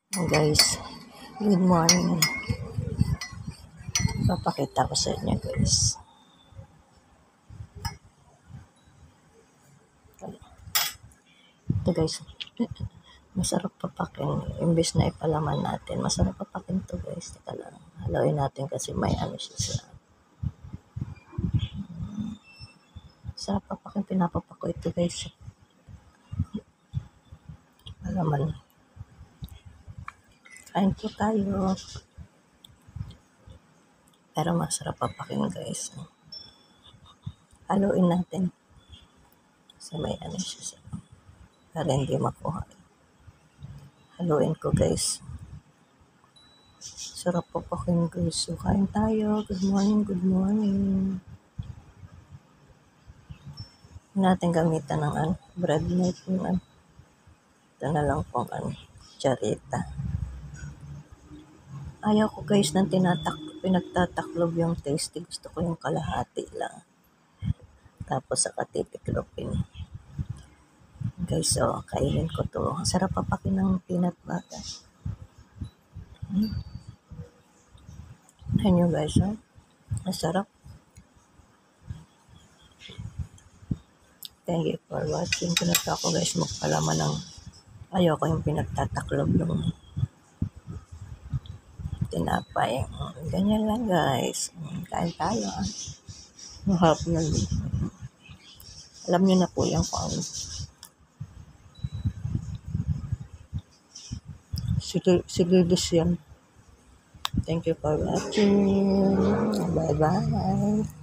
Guys, good morning. Papakita ko sa inyo guys. Ito guys, masarap papakin. Imbes na ipalaman natin, masarap papakin to guys. Teka lang, haluin natin kasi may ano siya sa... Sarap papakin, pinapapako ito guys. Palaman. Kain po tayo. Pero masarap papakin guys. Haluin natin. Kasi may ano siya sa... Para hindi makuha. Haluin ko guys. Sarap papakin guys. So, kain tayo. Good morning, good morning. Natin gamitan ng bread knife yung ito na lang pong charita. Ayaw ko guys ng pinagtataklob yung tasty. Gusto ko yung kalahati lang. Tapos saka titiklopin. Guys, so kainin ko to. Sarap papakin ng peanut butter. Ayan nyo guys, oh. Masarap. Thank you for watching. Pinata ako guys magpalaman ng ayoko yung pinagtataklob yung tinapay. Ganyan lang guys. Kain tayo. Mahap na. Alam nyo na po yung kung sigurdos yan. Thank you for watching. Bye bye.